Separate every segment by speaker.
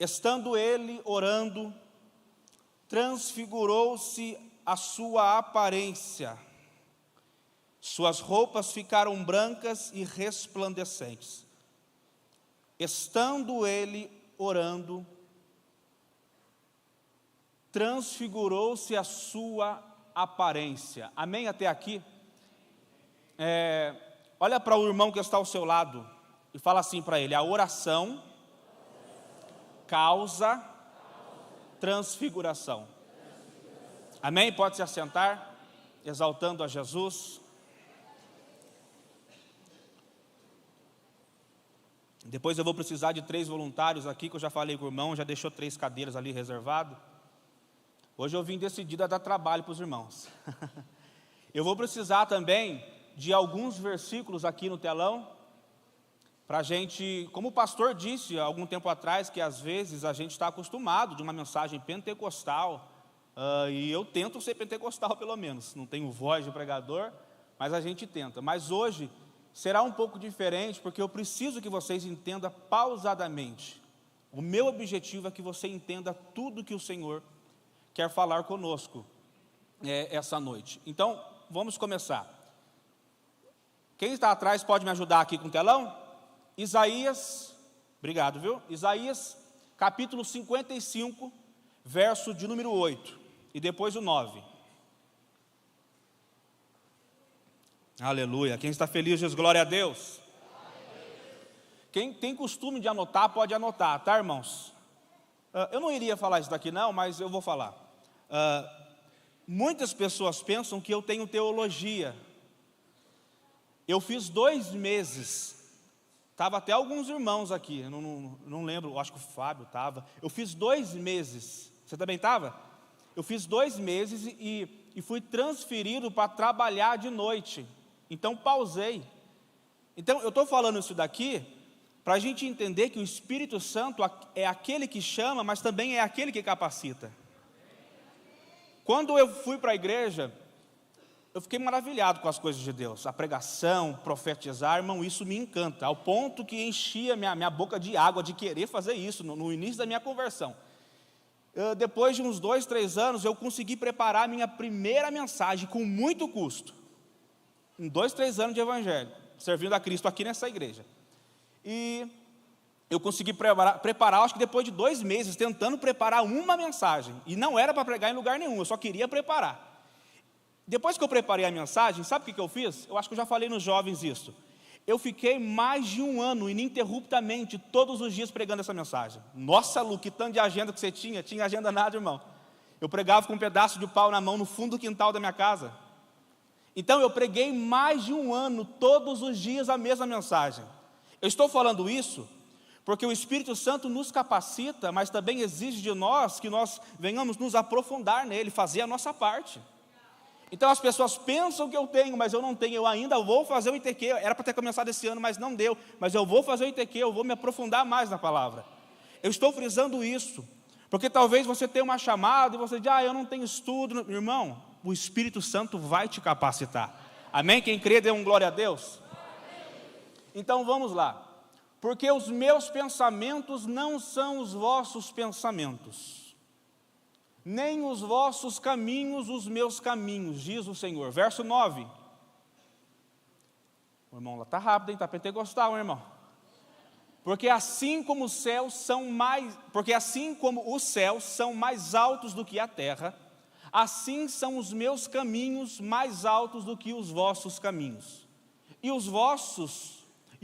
Speaker 1: Estando ele orando, transfigurou-se a sua aparência. Suas roupas ficaram brancas e resplandecentes. Estando ele orando, transfigurou-se a sua aparência. Amém até aqui? Olha para o irmão que está ao seu lado e fala assim para ele: a oração causa transfiguração. Amém? Pode se assentar, exaltando a Jesus. Depois eu vou precisar de 3 voluntários aqui, que eu já falei com o irmão, já deixou 3 cadeiras ali reservado. Hoje eu vim decidido a dar trabalho para os irmãos. Eu vou precisar também de alguns versículos aqui no telão, para a gente, como o pastor disse há algum tempo atrás, que às vezes a gente está acostumado de uma mensagem pentecostal, e eu tento ser pentecostal pelo menos, não tenho voz de pregador, mas a gente tenta. Mas hoje será um pouco diferente, porque eu preciso que vocês entendam pausadamente. O meu objetivo é que você entenda tudo que o Senhor quer falar conosco essa noite. Então, vamos começar. Quem está atrás pode me ajudar aqui com o telão? Isaías, obrigado, viu? Isaías, capítulo 55, verso de número 8, e depois o 9. Aleluia. Quem está feliz diz glória a Deus. Quem tem costume de anotar, pode anotar, tá, irmãos? Eu não iria falar isso daqui não, mas eu vou falar. Muitas pessoas pensam que eu tenho teologia. Eu fiz 2 meses, estava até alguns irmãos aqui, não lembro, acho que o Fábio estava. Eu fiz 2 meses, você também estava? Eu fiz 2 meses e fui transferido para trabalhar de noite, então pausei. Então eu estou falando isso daqui para a gente entender que o Espírito Santo é aquele que chama, mas também é aquele que capacita. Quando eu fui para a igreja, eu fiquei maravilhado com as coisas de Deus. A pregação, profetizar, irmão, isso me encanta, ao ponto que enchia minha boca de água de querer fazer isso no início da minha conversão. Depois de uns 2, 3 anos, eu consegui preparar a minha primeira mensagem com muito custo. Em 2, 3 anos de evangelho, servindo a Cristo aqui nessa igreja. E eu consegui preparar, acho que depois de 2 meses, tentando preparar uma mensagem. E não era para pregar em lugar nenhum, eu só queria preparar. Depois que eu preparei a mensagem, sabe o que eu fiz? Eu acho que eu já falei nos jovens isso. Eu fiquei mais de 1 ano, ininterruptamente, todos os dias pregando essa mensagem. Nossa, Lu, que tanto de agenda que você tinha. Tinha agenda nada, irmão. Eu pregava com um pedaço de pau na mão, no fundo do quintal da minha casa. Então eu preguei mais de 1 ano, todos os dias a mesma mensagem. Eu estou falando isso porque o Espírito Santo nos capacita, mas também exige de nós que nós venhamos nos aprofundar nele, fazer a nossa parte. Então as pessoas pensam que eu tenho, mas eu não tenho. Eu ainda vou fazer o ITQ, era para ter começado esse ano, mas não deu. Mas eu vou fazer o ITQ, eu vou me aprofundar mais na palavra. Eu estou frisando isso, porque talvez você tenha uma chamada e você diz, eu não tenho estudo. Irmão, o Espírito Santo vai te capacitar. Amém? Quem crê, dê um glória a Deus. Então vamos lá. Porque os meus pensamentos não são os vossos pensamentos, nem os vossos caminhos, os meus caminhos, diz o Senhor. Verso 9. O irmão lá está rápido, hein? Está pentecostal, hein, irmão? Porque assim como os céus são mais altos do que a terra, assim são os meus caminhos mais altos do que os vossos caminhos, e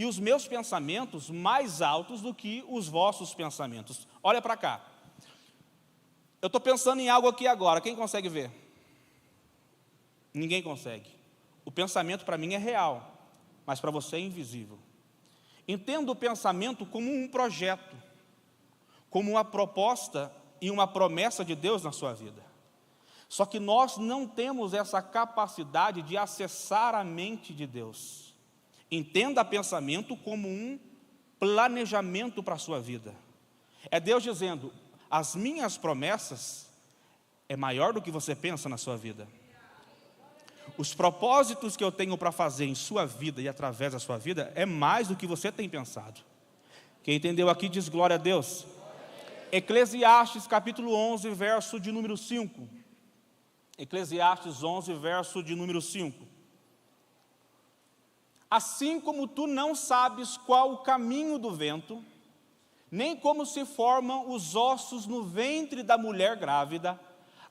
Speaker 1: os meus pensamentos mais altos do que os vossos pensamentos. Olha para cá. Eu estou pensando em algo aqui agora, quem consegue ver? Ninguém consegue. O pensamento para mim é real, mas para você é invisível. Entenda o pensamento como um projeto, como uma proposta e uma promessa de Deus na sua vida. Só que nós não temos essa capacidade de acessar a mente de Deus. Entenda pensamento como um planejamento para a sua vida. É Deus dizendo, as minhas promessas é maior do que você pensa na sua vida. Os propósitos que eu tenho para fazer em sua vida e através da sua vida é mais do que você tem pensado. Quem entendeu aqui diz glória a Deus. Eclesiastes capítulo 11, verso de número 5. Eclesiastes 11, verso de número 5. Assim como tu não sabes qual o caminho do vento, nem como se formam os ossos no ventre da mulher grávida,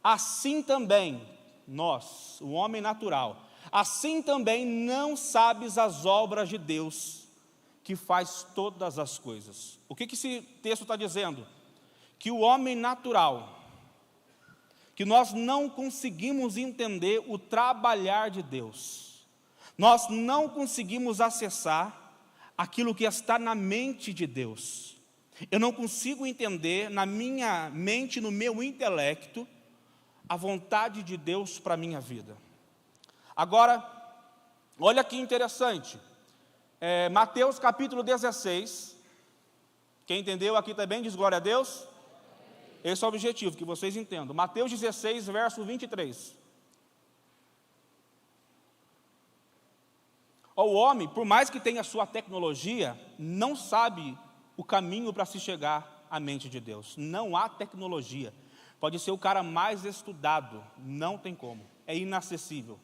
Speaker 1: assim também nós, o homem natural, assim também não sabes as obras de Deus, que faz todas as coisas. O que esse texto está dizendo? Que o homem natural, que nós não conseguimos entender o trabalhar de Deus, nós não conseguimos acessar aquilo que está na mente de Deus. Eu não consigo entender na minha mente, no meu intelecto, a vontade de Deus para a minha vida. Agora, olha que interessante, Mateus capítulo 16, quem entendeu aqui também diz glória a Deus? Esse é o objetivo, que vocês entendam. Mateus 16, verso 23. O homem, por mais que tenha sua tecnologia, não sabe o caminho para se chegar à mente de Deus. Não há tecnologia. Pode ser o cara mais estudado, não tem como. É inacessível.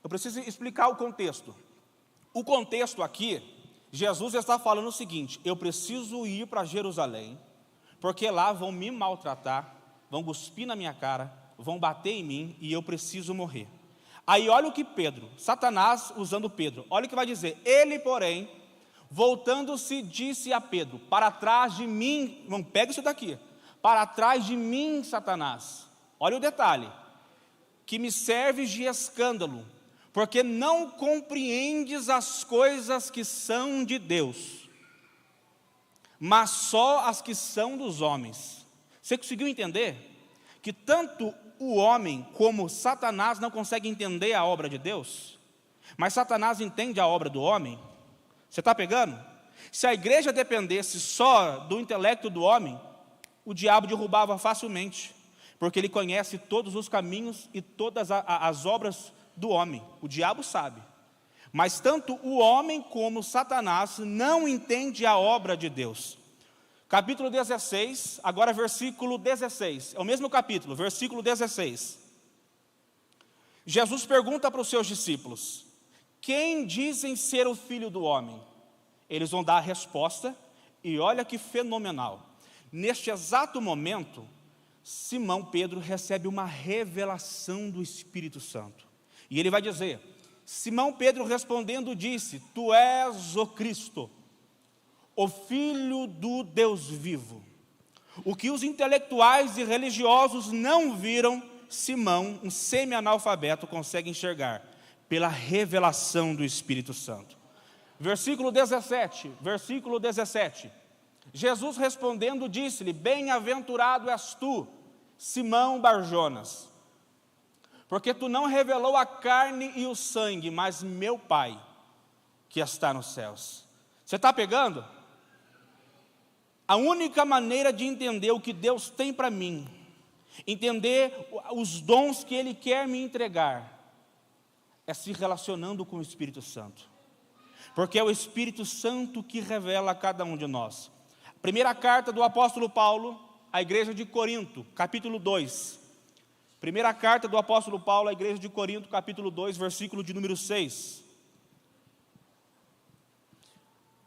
Speaker 1: Eu preciso explicar o contexto. O contexto aqui, Jesus está falando o seguinte: eu preciso ir para Jerusalém, porque lá vão me maltratar, vão cuspir na minha cara, vão bater em mim e eu preciso morrer. Aí olha o que Pedro, Satanás usando Pedro, olha o que vai dizer. Ele, porém, voltando-se, disse a Pedro: para trás de mim, não pega isso daqui, para trás de mim, Satanás. Olha o detalhe, que me serves de escândalo, porque não compreendes as coisas que são de Deus, mas só as que são dos homens. Você conseguiu entender? Que tanto o homem como Satanás não conseguem entender a obra de Deus, mas Satanás entende a obra do homem. Você está pegando? Se a igreja dependesse só do intelecto do homem, o diabo derrubava facilmente, porque ele conhece todos os caminhos e todas as obras do homem. O diabo sabe, mas tanto o homem como Satanás não entende a obra de Deus. Capítulo 16, agora versículo 16, é o mesmo capítulo, versículo 16. Jesus pergunta para os seus discípulos: quem dizem ser o Filho do Homem? Eles vão dar a resposta, e olha que fenomenal. Neste exato momento, Simão Pedro recebe uma revelação do Espírito Santo. E ele vai dizer: Simão Pedro respondendo disse: tu és o Cristo, o Filho do Deus vivo. O que os intelectuais e religiosos não viram, Simão, um semi-analfabeto, consegue enxergar pela revelação do Espírito Santo. Versículo 17, Jesus respondendo disse-lhe: bem-aventurado és tu, Simão Barjonas, porque tu não revelou a carne e o sangue, mas meu Pai que está nos céus. Você está pegando? A única maneira de entender o que Deus tem para mim, entender os dons que Ele quer me entregar, é se relacionando com o Espírito Santo, porque é o Espírito Santo que revela a cada um de nós. Primeira carta do apóstolo Paulo à igreja de Corinto, capítulo 2. Primeira carta do apóstolo Paulo à igreja de Corinto, capítulo 2, versículo de número 6.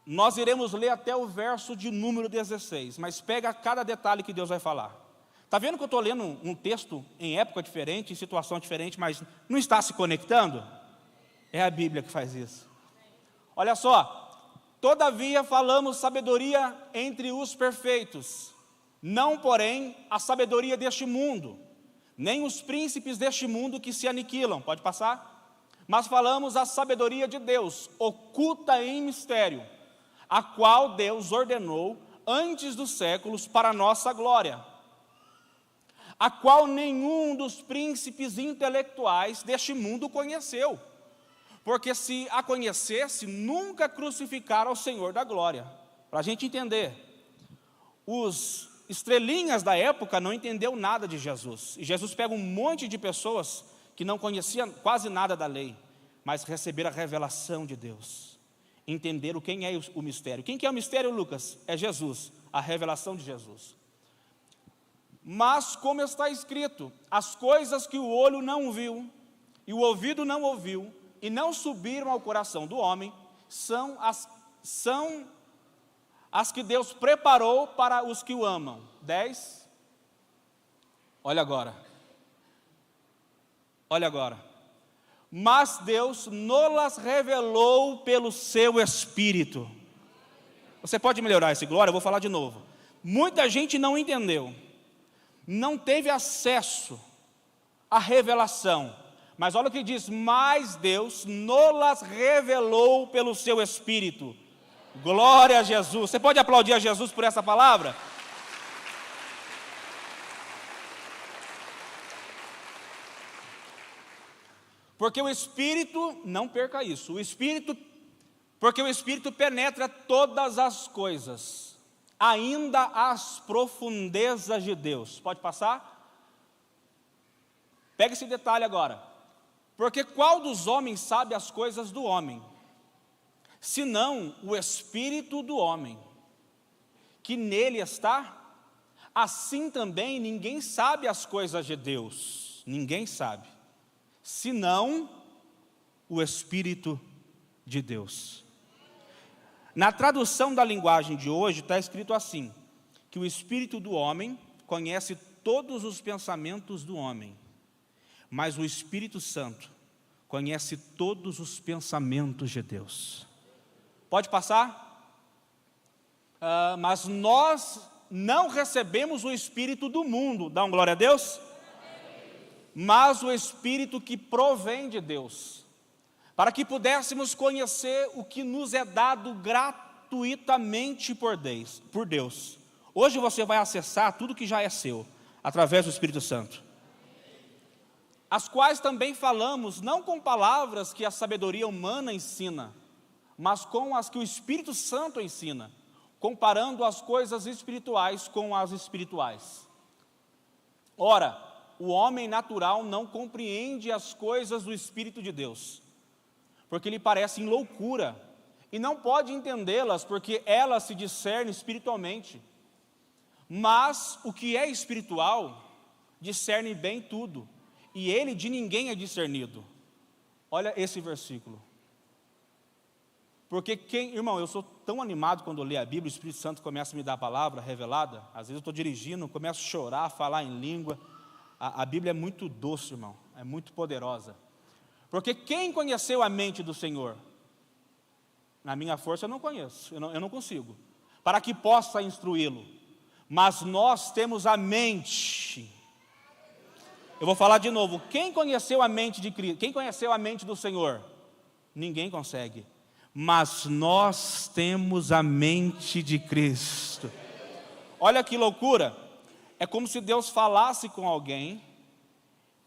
Speaker 1: Nós iremos ler até o verso de número 16, mas pega cada detalhe que Deus vai falar. Está vendo que eu estou lendo um texto em época diferente, em situação diferente, mas não está se conectando? É a Bíblia que faz isso. Olha só: todavia falamos sabedoria entre os perfeitos, não porém a sabedoria deste mundo, nem os príncipes deste mundo que se aniquilam. Pode passar? Mas falamos a sabedoria de Deus, oculta em mistério, a qual Deus ordenou antes dos séculos para a nossa glória, a qual nenhum dos príncipes intelectuais deste mundo conheceu, porque se a conhecesse, nunca crucificaram ao Senhor da glória. Para a gente entender, os estrelinhas da época não entenderam nada de Jesus, e Jesus pega um monte de pessoas que não conheciam quase nada da lei, mas receberam a revelação de Deus, entenderam quem é o mistério. Quem que é o mistério, Lucas? É Jesus. a revelação de Jesus. Mas, como está escrito, as coisas que o olho não viu, e o ouvido não ouviu, e não subiram ao coração do homem, são as que Deus preparou para os que o amam. 10. Olha agora. Olha agora. Mas Deus nolas revelou pelo seu Espírito. Você pode melhorar esse glória? Eu vou falar de novo. Muita gente não entendeu, não teve acesso à revelação. Mas olha o que diz: mas Deus nolas revelou pelo seu Espírito. Glória a Jesus. Você pode aplaudir a Jesus por essa palavra? Porque o Espírito, não perca isso, porque o Espírito penetra todas as coisas, ainda as profundezas de Deus. Pode passar? Pega esse detalhe agora. Porque qual dos homens sabe as coisas do homem, senão o Espírito do homem, que nele está? Assim também ninguém sabe as coisas de Deus, ninguém sabe, senão o Espírito de Deus. Na tradução da linguagem de hoje está escrito assim, que o Espírito do homem conhece todos os pensamentos do homem, mas o Espírito Santo conhece todos os pensamentos de Deus. Pode passar? Mas nós não recebemos o Espírito do mundo, dá uma glória a Deus? Mas o Espírito que provém de Deus, para que pudéssemos conhecer o que nos é dado gratuitamente por Deus. Hoje você vai acessar tudo que já é seu, através do Espírito Santo. As quais também falamos, não com palavras que a sabedoria humana ensina, mas com as que o Espírito Santo ensina, comparando as coisas espirituais com as espirituais. Ora, o homem natural não compreende as coisas do Espírito de Deus, porque lhe parecem loucura, e não pode entendê-las, porque elas se discernem espiritualmente. Mas o que é espiritual, discerne bem tudo, e ele de ninguém é discernido. Olha esse versículo. Porque irmão, eu sou tão animado quando eu leio a Bíblia, o Espírito Santo começa a me dar a palavra revelada. Às vezes eu estou dirigindo, começo a chorar, a falar em língua. A Bíblia é muito doce, irmão, é muito poderosa. Porque quem conheceu a mente do Senhor? Na minha força eu não conheço, eu não consigo, para que possa instruí-lo. Mas nós temos a mente. Eu vou falar de novo. Quem conheceu a mente de Cristo? Quem conheceu a mente do Senhor? Ninguém consegue. Mas nós temos a mente de Cristo. Olha que loucura. É como se Deus falasse com alguém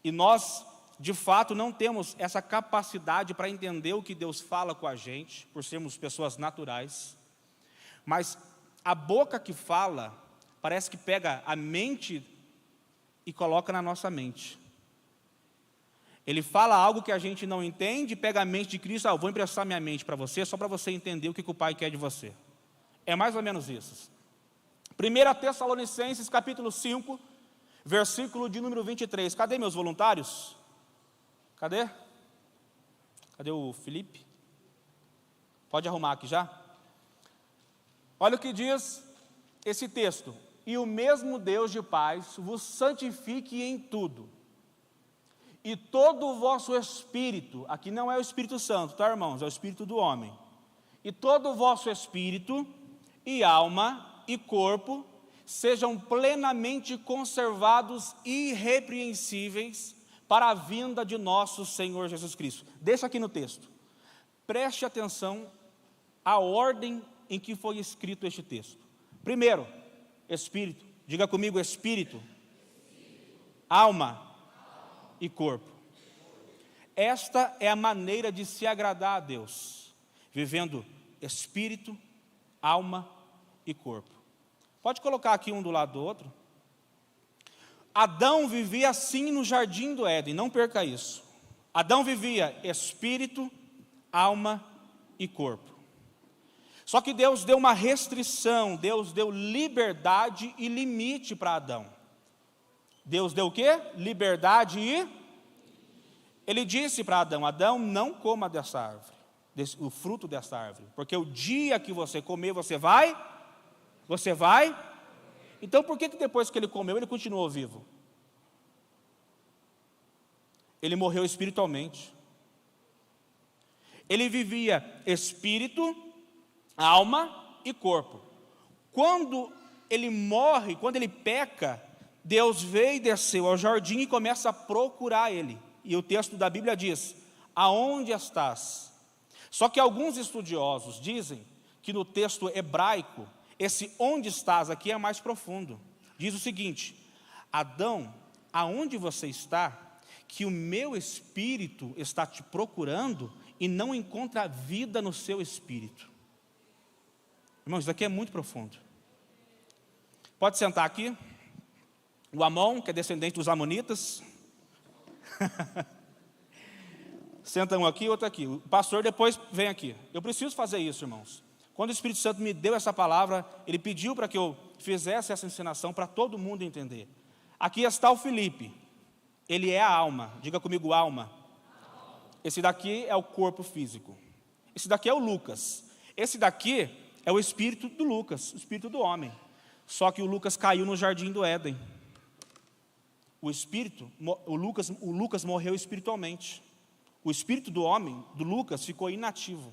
Speaker 1: e nós, de fato, não temos essa capacidade para entender o que Deus fala com a gente, por sermos pessoas naturais. Mas a boca que fala, parece que pega a mente e coloca na nossa mente. Ele fala algo que a gente não entende, pega a mente de Cristo, eu vou emprestar minha mente para você, só para você entender o que o Pai quer de você. É mais ou menos isso. 1 Tessalonicenses capítulo 5, versículo de número 23. Cadê meus voluntários? Cadê? Cadê o Felipe? Pode arrumar aqui já? Olha o que diz esse texto. E o mesmo Deus de paz vos santifique em tudo. E todo o vosso espírito, aqui não é o Espírito Santo, tá, irmãos? É o espírito do homem. E todo o vosso espírito, e alma, e corpo, sejam plenamente conservados irrepreensíveis para a vinda de nosso Senhor Jesus Cristo. Deixa aqui no texto. Preste atenção à ordem em que foi escrito este texto. Primeiro, espírito. Diga comigo, espírito, alma e corpo. Esta é a maneira de se agradar a Deus, vivendo espírito, alma e corpo. Pode colocar aqui um do lado do outro. Adão vivia assim no jardim do Éden, não perca isso. Adão vivia espírito, alma e corpo. Só que Deus deu uma restrição, Deus deu liberdade e limite para Adão. Deus deu o quê? Liberdade e... Ele disse para Adão: Adão, não coma dessa árvore, o fruto dessa árvore, porque o dia que você comer, você vai... Então por que depois que ele comeu, ele continuou vivo? Ele morreu espiritualmente. Ele vivia espírito, alma e corpo. Quando ele morre, quando ele peca, Deus veio e desceu ao jardim e começa a procurar ele. E o texto da Bíblia diz: aonde estás? Só que alguns estudiosos dizem que no texto hebraico, esse onde estás aqui é mais profundo. Diz o seguinte: Adão, aonde você está, que o meu espírito está te procurando e não encontra vida no seu espírito. Irmãos, isso aqui é muito profundo. Pode sentar aqui. O Amon, que é descendente dos amonitas. Senta um aqui, outro aqui. O pastor depois vem aqui. Eu preciso fazer isso, irmãos. Quando o Espírito Santo me deu essa palavra, ele pediu para que eu fizesse essa ensinação para todo mundo entender. Aqui está o Felipe. Ele é a alma. Diga comigo, alma. Esse daqui é o corpo físico. Esse daqui é o Lucas. Esse daqui é o espírito do Lucas, o espírito do homem. Só que o Lucas caiu no jardim do Éden. O Lucas morreu espiritualmente. O espírito do homem, do Lucas, ficou inativo.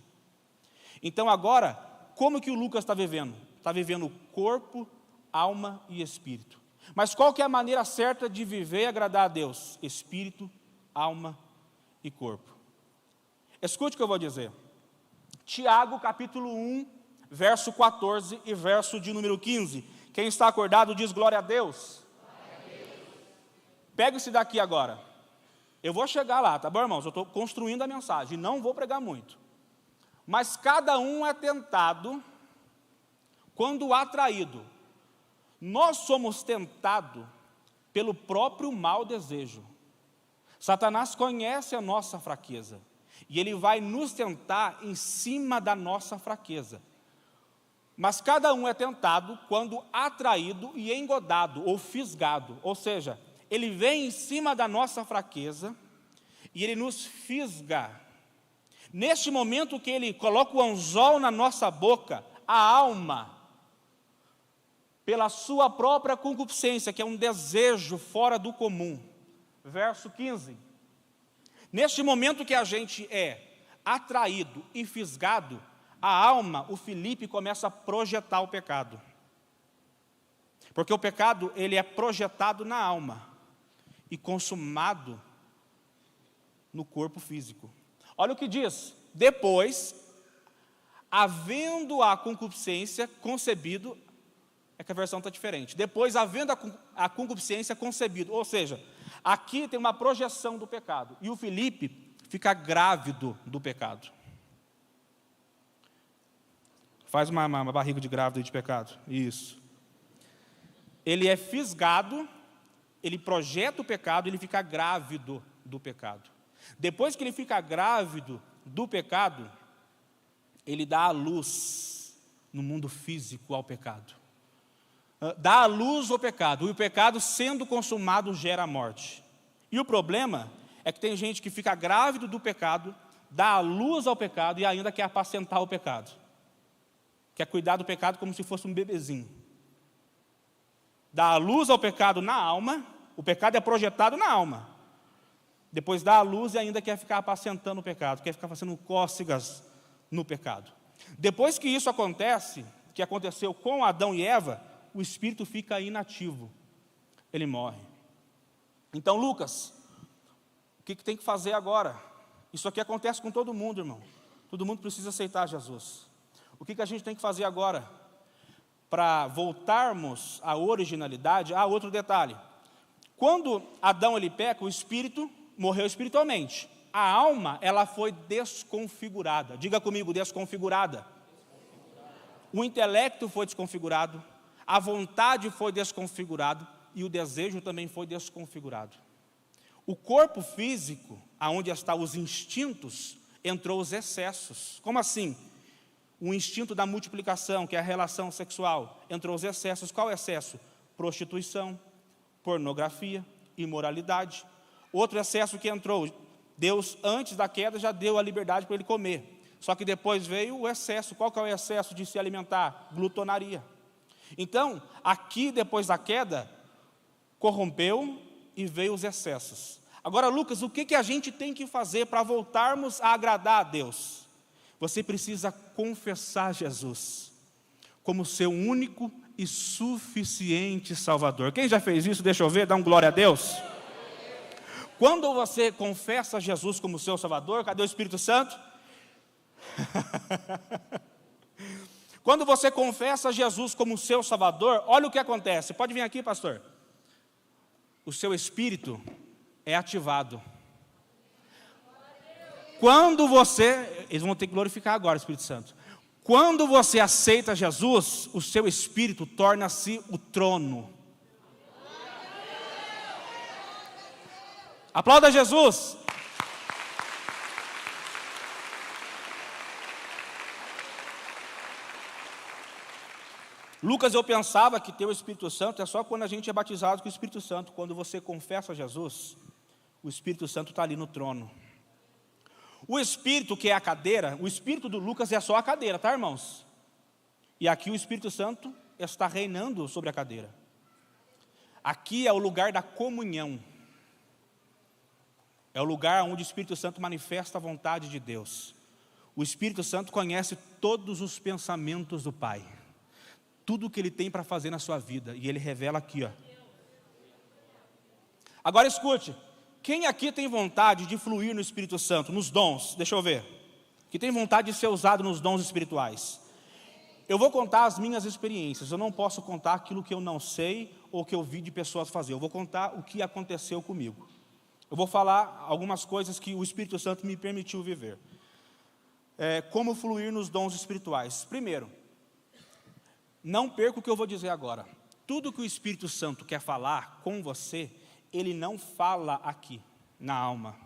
Speaker 1: Então agora, como que o Lucas está vivendo? Está vivendo corpo, alma e espírito. Mas qual que é a maneira certa de viver e agradar a Deus? Espírito, alma e corpo. Escute o que eu vou dizer. Tiago, capítulo 1, verso 14 e verso de número 15. Quem está acordado diz glória a Deus. Pega esse daqui agora. Eu vou chegar lá, tá bom, irmãos? Eu estou construindo a mensagem, não vou pregar muito. Mas cada um é tentado quando atraído. Nós somos tentados pelo próprio mau desejo. Satanás conhece a nossa fraqueza e ele vai nos tentar em cima da nossa fraqueza. Mas cada um é tentado quando atraído e engodado ou fisgado, ou seja, ele vem em cima da nossa fraqueza e ele nos fisga. Neste momento que ele coloca o anzol na nossa boca, a alma, pela sua própria concupiscência, que é um desejo fora do comum. Verso 15. Neste momento que a gente é atraído e fisgado, a alma, o Felipe, começa a projetar o pecado. Porque o pecado, ele é projetado na alma e consumado no corpo físico. Olha o que diz: depois, havendo a concupiscência concebido, é que a versão está diferente. Depois, havendo a concupiscência concebido, ou seja, aqui tem uma projeção do pecado. E o Felipe fica grávido do pecado. Faz uma barriga de grávida de pecado. Isso. Ele é fisgado, ele projeta o pecado, ele fica grávido do pecado. Depois que ele fica grávido do pecado, ele dá a luz no mundo físico ao pecado. Dá a luz ao pecado, e o pecado sendo consumado gera a morte. E o problema é que tem gente que fica grávido do pecado, dá a luz ao pecado e ainda quer apacentar o pecado. Quer cuidar do pecado como se fosse um bebezinho. Dá a luz ao pecado na alma, o pecado é projetado na alma. Depois dá a luz e ainda quer ficar apacentando o pecado, quer ficar fazendo cócegas no pecado. Depois que isso acontece, que aconteceu com Adão e Eva, o espírito fica inativo, ele morre. Então, Lucas, o que tem que fazer agora? Isso aqui acontece com todo mundo, irmão. Todo mundo precisa aceitar Jesus. O que a gente tem que fazer agora? Para voltarmos à originalidade, há outro detalhe. Quando Adão ele peca, o espírito morreu espiritualmente. A alma, ela foi desconfigurada. Diga comigo, desconfigurada. O intelecto foi desconfigurado, a vontade foi desconfigurada e o desejo também foi desconfigurado. O corpo físico, aonde estão os instintos, entrou os excessos. Como assim? o instinto da multiplicação, que é a relação sexual. Entrou os excessos. Qual excesso? Prostituição, pornografia, imoralidade. Outro excesso que entrou, Deus, antes da queda, já deu a liberdade para ele comer. Só que depois veio o excesso. Qual que é o excesso de se alimentar? Glutonaria. Então, aqui, depois da queda, corrompeu e veio os excessos. Agora, Lucas, o que a gente tem que fazer para voltarmos a agradar a Deus? Você precisa confessar Jesus como seu único e suficiente Salvador. Quem já fez isso? Deixa eu ver, dá um glória a Deus. Quando você confessa Jesus como seu Salvador, cadê o Espírito Santo? Quando você confessa Jesus como seu Salvador, olha o que acontece. Pode vir aqui, pastor. O seu espírito é ativado. Quando você, eles vão ter que glorificar agora o Espírito Santo. Quando você aceita Jesus, o seu espírito torna-se o trono. Aplauda Jesus. Lucas, eu pensava que ter o Espírito Santo é só quando a gente é batizado com o Espírito Santo. Quando você confessa Jesus, o Espírito Santo está ali no trono. O Espírito, que é a cadeira, o Espírito do Lucas é só a cadeira, tá, irmãos? E aqui o Espírito Santo está reinando sobre a cadeira. Aqui é o lugar da comunhão. É o lugar onde o Espírito Santo manifesta a vontade de Deus. O Espírito Santo conhece todos os pensamentos do Pai. Tudo o que Ele tem para fazer na sua vida. E Ele revela aqui, ó. Agora escute. Quem aqui tem vontade de fluir no Espírito Santo, nos dons? Deixa eu ver. Que tem vontade de ser usado nos dons espirituais? Eu vou contar as minhas experiências. Eu não posso contar aquilo que eu não sei ou que eu vi de pessoas fazer. Eu vou contar o que aconteceu comigo. Eu vou falar algumas coisas que o Espírito Santo me permitiu viver. Como fluir nos dons espirituais. Primeiro, não perca o que eu vou dizer agora. Tudo que o Espírito Santo quer falar com você, Ele não fala aqui, na alma.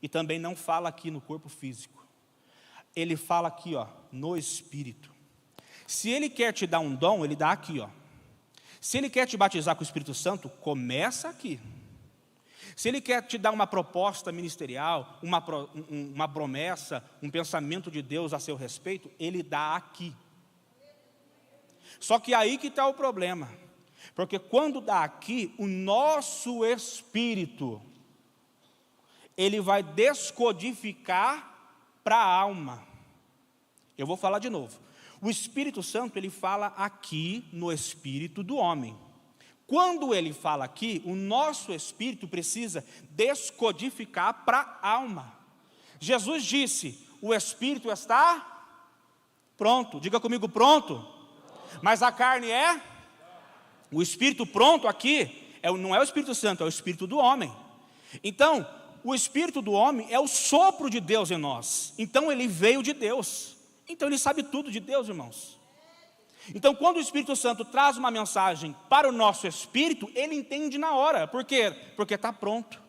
Speaker 1: E também não fala aqui no corpo físico. Ele fala aqui, ó, no Espírito. Se Ele quer te dar um dom, Ele dá aqui, ó. Se Ele quer te batizar com o Espírito Santo, começa aqui. Se Ele quer te dar uma proposta ministerial, uma promessa, um pensamento de Deus a seu respeito, Ele dá aqui. Só que aí que está o problema. Porque quando dá aqui, o nosso espírito, ele vai descodificar para a alma. Eu vou falar de novo. O Espírito Santo, ele fala aqui no espírito do homem. Quando ele fala aqui, o nosso espírito precisa descodificar para a alma. Jesus disse, o espírito está pronto. Diga comigo, pronto. Mas a carne é? O espírito pronto aqui, não é o Espírito Santo, é o espírito do homem. Então, o espírito do homem é o sopro de Deus em nós. Então, ele veio de Deus. Então, ele sabe tudo de Deus, irmãos. Então, quando o Espírito Santo traz uma mensagem para o nosso espírito, ele entende na hora. Por quê? Porque está pronto.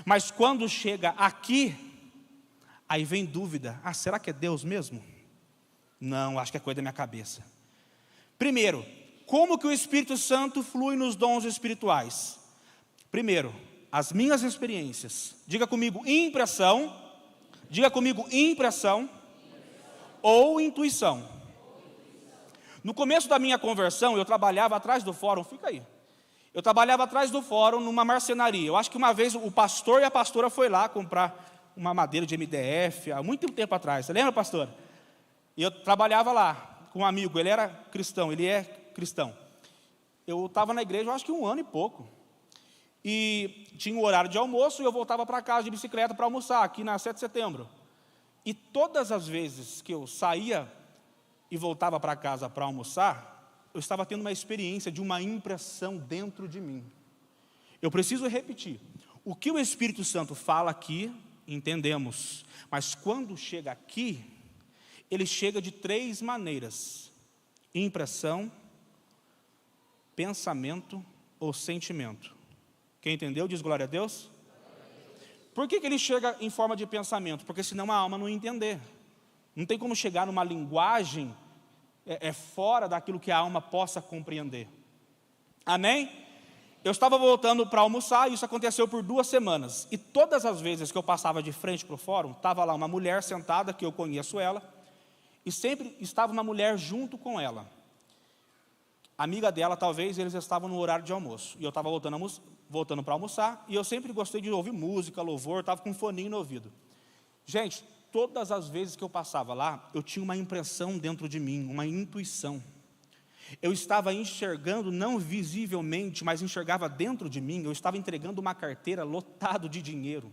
Speaker 1: Mas quando chega aqui, aí vem dúvida. Será que é Deus mesmo? Não, acho que é coisa da minha cabeça. Primeiro, como que o Espírito Santo flui nos dons espirituais? Primeiro, as minhas experiências. Diga comigo, impressão. Diga comigo, impressão ou intuição. No começo da minha conversão, eu trabalhava atrás do fórum, fica aí. Eu trabalhava atrás do fórum numa marcenaria. Eu acho que uma vez o pastor e a pastora foi lá comprar uma madeira de MDF, há muito tempo atrás. Você lembra, pastor? E eu trabalhava lá com um amigo, ele era cristão, ele é cristão. Eu estava na igreja, eu acho que 1 ano e pouco. E tinha um horário de almoço e eu voltava para casa de bicicleta para almoçar, aqui na 7 de setembro. E todas as vezes que eu saía e voltava para casa para almoçar, eu estava tendo uma experiência de uma impressão dentro de mim. Eu preciso repetir. O que o Espírito Santo fala aqui, entendemos. Mas quando chega aqui, ele chega de 3 maneiras. Impressão, pensamento ou sentimento. Quem entendeu, diz glória a Deus. Por que ele chega em forma de pensamento? Porque senão a alma não ia entender. Não tem como chegar numa linguagem fora daquilo que a alma possa compreender. Amém? Eu estava voltando para almoçar e isso aconteceu por 2 semanas. E todas as vezes que eu passava de frente para o fórum, estava lá uma mulher sentada, que eu conheço ela, e sempre estava uma mulher junto com ela. Amiga dela, talvez, eles estavam no horário de almoço. E eu estava voltando para almoçar, e eu sempre gostei de ouvir música, louvor, estava com um foninho no ouvido. Gente, todas as vezes que eu passava lá, eu tinha uma impressão dentro de mim, uma intuição. Eu estava enxergando, não visivelmente, mas enxergava dentro de mim, eu estava entregando uma carteira lotada de dinheiro,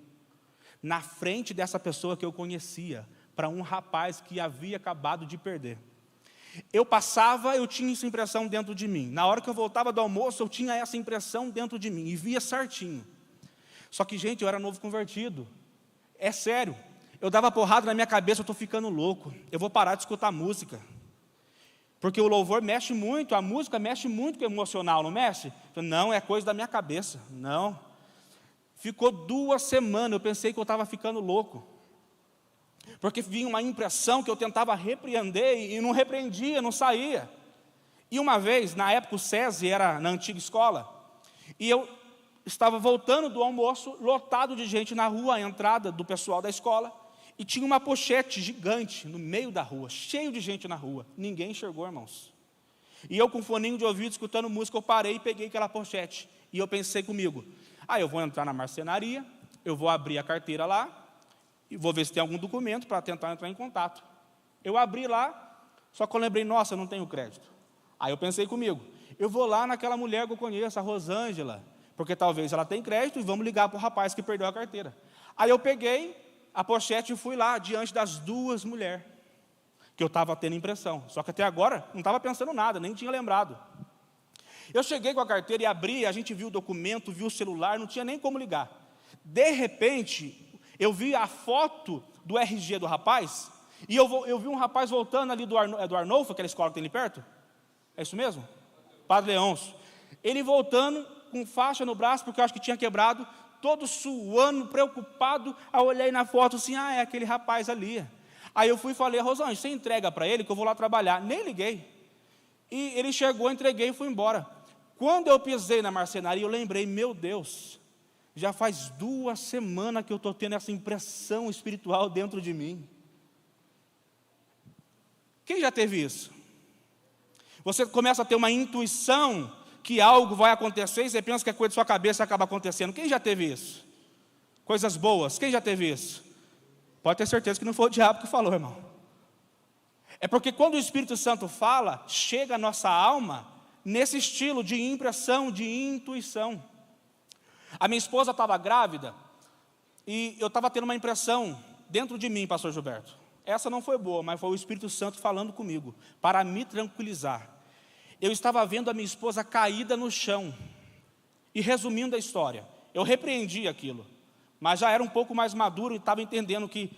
Speaker 1: na frente dessa pessoa que eu conhecia, para um rapaz que havia acabado de perder. Eu passava, eu tinha essa impressão dentro de mim. Na hora que eu voltava do almoço, eu tinha essa impressão dentro de mim, e via certinho. Só que, gente, eu era novo convertido. É sério, eu dava porrada na minha cabeça, eu estou ficando louco, eu vou parar de escutar música. Porque o louvor mexe muito, a música mexe muito com o emocional, não mexe? Não, é coisa da minha cabeça, não. Ficou 2 semanas, eu pensei que eu estava ficando louco. Porque vinha uma impressão que eu tentava repreender e não repreendia, não saía. E uma vez, na época o SESI era na antiga escola, e eu estava voltando do almoço, lotado de gente na rua, a entrada do pessoal da escola, e tinha uma pochete gigante no meio da rua, cheio de gente na rua. Ninguém enxergou, irmãos. E eu com foninho de ouvido, escutando música, eu parei e peguei aquela pochete. E eu pensei comigo, eu vou entrar na marcenaria, eu vou abrir a carteira lá, e vou ver se tem algum documento para tentar entrar em contato. Eu abri lá, só que eu lembrei, nossa, eu não tenho crédito. Aí eu pensei comigo, eu vou lá naquela mulher que eu conheço, a Rosângela, porque talvez ela tenha crédito e vamos ligar para o rapaz que perdeu a carteira. Aí eu peguei a pochete e fui lá, diante das 2 mulheres, que eu estava tendo impressão. Só que até agora, não estava pensando nada, nem tinha lembrado. Eu cheguei com a carteira e abri, a gente viu o documento, viu o celular, não tinha nem como ligar. De repente, eu vi a foto do RG do rapaz, e eu vi um rapaz voltando ali do Arnolfo, aquela escola que tem ali perto. É isso mesmo? Padre Leôncio. Ele voltando com faixa no braço, porque eu acho que tinha quebrado, todo suando, preocupado. Aí eu olhei na foto assim, é aquele rapaz ali. Aí eu fui e falei, Rosângela, você entrega para ele que eu vou lá trabalhar. Nem liguei. E ele chegou, entreguei e fui embora. Quando eu pisei na marcenaria, eu lembrei, meu Deus, já faz 2 semanas que eu estou tendo essa impressão espiritual dentro de mim. Quem já teve isso? Você começa a ter uma intuição que algo vai acontecer e você pensa que é coisa da sua cabeça e acaba acontecendo. Quem já teve isso? Coisas boas, quem já teve isso? Pode ter certeza que não foi o diabo que falou, irmão. É porque quando o Espírito Santo fala, chega a nossa alma nesse estilo de impressão, de intuição. A minha esposa estava grávida e eu estava tendo uma impressão dentro de mim, pastor Gilberto. Essa não foi boa, mas foi o Espírito Santo falando comigo, para me tranquilizar. Eu estava vendo a minha esposa caída no chão. E resumindo a história, eu repreendi aquilo, mas já era um pouco mais maduro e estava entendendo que,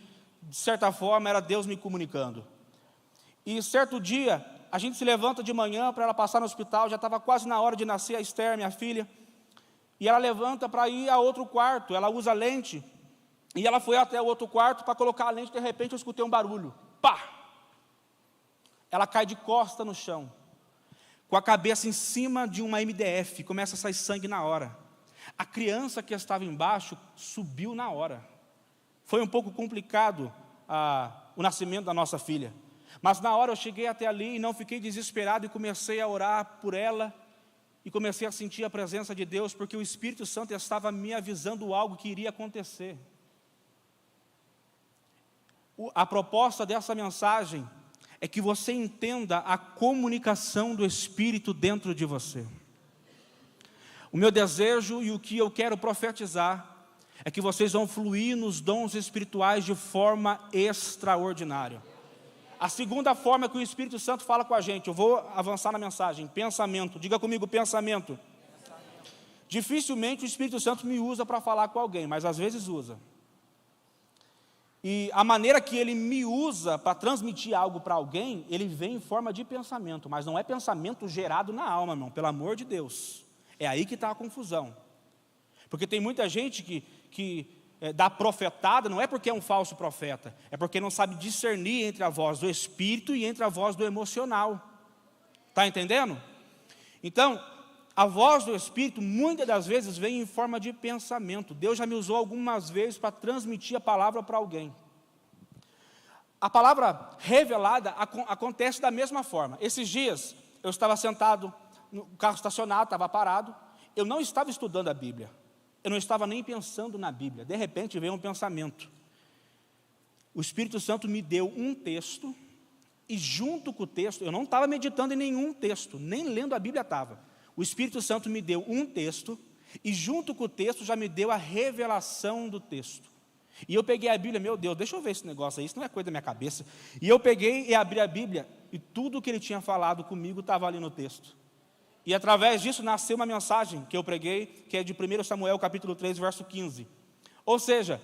Speaker 1: de certa forma, era Deus me comunicando. E certo dia, a gente se levanta de manhã para ela passar no hospital, já estava quase na hora de nascer a Esther, minha filha, e ela levanta para ir a outro quarto, ela usa lente, e ela foi até o outro quarto para colocar a lente, de repente eu escutei um barulho, pá! Ela cai de costa no chão, com a cabeça em cima de uma MDF, começa a sair sangue na hora. A criança que estava embaixo subiu na hora. Foi um pouco complicado o nascimento da nossa filha. Mas na hora eu cheguei até ali e não fiquei desesperado e comecei a orar por ela. E comecei a sentir a presença de Deus, porque o Espírito Santo estava me avisando algo que iria acontecer. A proposta dessa mensagem é que você entenda a comunicação do Espírito dentro de você. O meu desejo e o que eu quero profetizar é que vocês vão fluir nos dons espirituais de forma extraordinária. A segunda forma que o Espírito Santo fala com a gente, eu vou avançar na mensagem, pensamento. Diga comigo, pensamento. Dificilmente o Espírito Santo me usa para falar com alguém, mas às vezes usa. E a maneira que ele me usa para transmitir algo para alguém, ele vem em forma de pensamento, mas não é pensamento gerado na alma, irmão, pelo amor de Deus. É aí que está a confusão. Porque tem muita gente que dá profetada, não é porque é um falso profeta, é porque não sabe discernir entre a voz do espírito e entre a voz do emocional. Está entendendo? Então, a voz do espírito muitas das vezes vem em forma de pensamento. Deus já me usou algumas vezes para transmitir a palavra para alguém. A palavra revelada acontece da mesma forma. Esses dias, eu estava sentado no carro estacionado, estava parado, eu não estava estudando a Bíblia. Eu não estava nem pensando na Bíblia. De repente veio um pensamento. O Espírito Santo me deu um texto, e junto com o texto, eu não estava meditando em nenhum texto, nem lendo a Bíblia estava. O Espírito Santo me deu um texto, e junto com o texto já me deu a revelação do texto. E eu peguei a Bíblia, meu Deus, deixa eu ver esse negócio aí, isso não é coisa da minha cabeça. E eu peguei e abri a Bíblia, e tudo o que ele tinha falado comigo estava ali no texto. E através disso nasceu uma mensagem que eu preguei, que é de 1 Samuel capítulo 3, verso 15. Ou seja,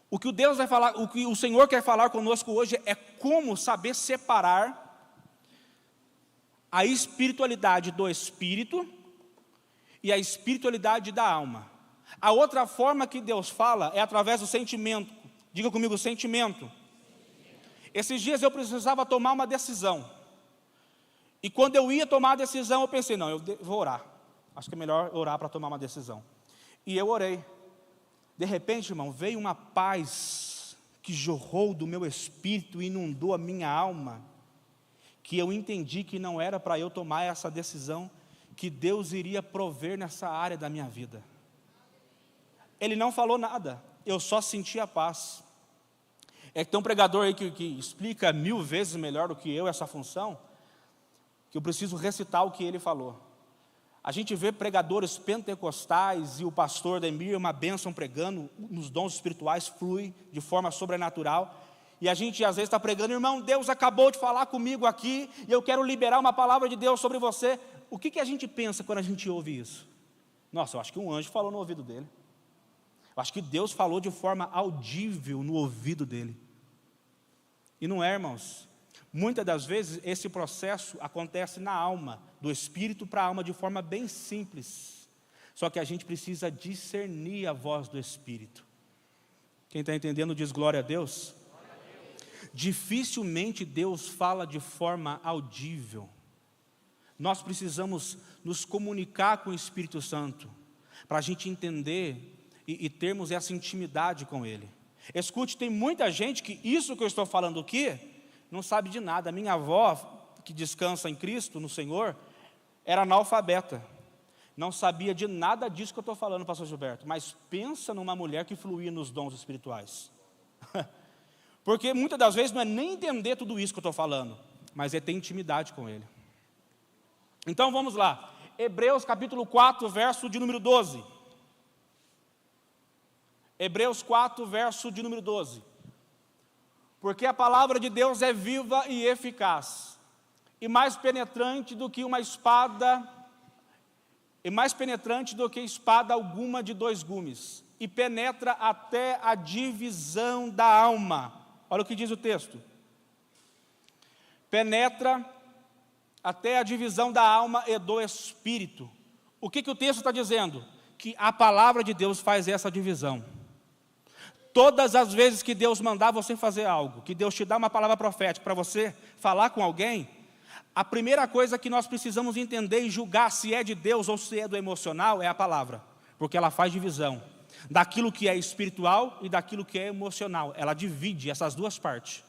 Speaker 1: o que Deus vai falar, o que o Senhor quer falar conosco hoje é como saber separar a espiritualidade do espírito e a espiritualidade da alma. A outra forma que Deus fala é através do sentimento. Diga comigo, sentimento. Esses dias eu precisava tomar uma decisão. E quando eu ia tomar a decisão, eu pensei, não, eu vou orar. Acho que é melhor orar para tomar uma decisão. E eu orei. De repente, irmão, veio uma paz que jorrou do meu espírito e inundou a minha alma, que eu entendi que não era para eu tomar essa decisão, que Deus iria prover nessa área da minha vida. Ele não falou nada, eu só senti a paz. É que tem um pregador aí que explica 1000 vezes melhor do que eu essa função, que eu preciso recitar o que ele falou. A gente vê pregadores pentecostais e o pastor Demir, uma bênção pregando, nos dons espirituais flui de forma sobrenatural. E a gente às vezes está pregando, irmão, Deus acabou de falar comigo aqui, e eu quero liberar uma palavra de Deus sobre você. O que a gente pensa quando a gente ouve isso? Nossa, eu acho que um anjo falou no ouvido dele. Eu acho que Deus falou de forma audível no ouvido dele. E não é, irmãos. Muitas das vezes esse processo acontece na alma, do espírito para a alma de forma bem simples. Só que a gente precisa discernir a voz do espírito. Quem está entendendo diz glória a Deus. Dificilmente Deus fala de forma audível. Nós precisamos nos comunicar com o Espírito Santo, para a gente entender e termos essa intimidade com Ele. Escute, tem muita gente que isso que eu estou falando aqui, não sabe de nada. A minha avó, que descansa em Cristo, no Senhor, era analfabeta. Não sabia de nada disso que eu estou falando, pastor Gilberto. Mas pensa numa mulher que fluía nos dons espirituais. Porque muitas das vezes não é nem entender tudo isso que eu estou falando, mas é ter intimidade com Ele. Então vamos lá. Hebreus capítulo 4, verso de número 12. Hebreus 4, verso de número 12. Porque a palavra de Deus é viva e eficaz, e mais penetrante do que uma espada, e mais penetrante do que espada alguma de 2 gumes, e penetra até a divisão da alma. Olha o que diz o texto. Penetra até a divisão da alma e do espírito. O que o texto está dizendo? Que a palavra de Deus faz essa divisão. Todas as vezes que Deus mandar você fazer algo, que Deus te dá uma palavra profética para você falar com alguém, a primeira coisa que nós precisamos entender e julgar se é de Deus ou se é do emocional é a palavra, porque ela faz divisão daquilo que é espiritual e daquilo que é emocional. Ela divide essas duas partes.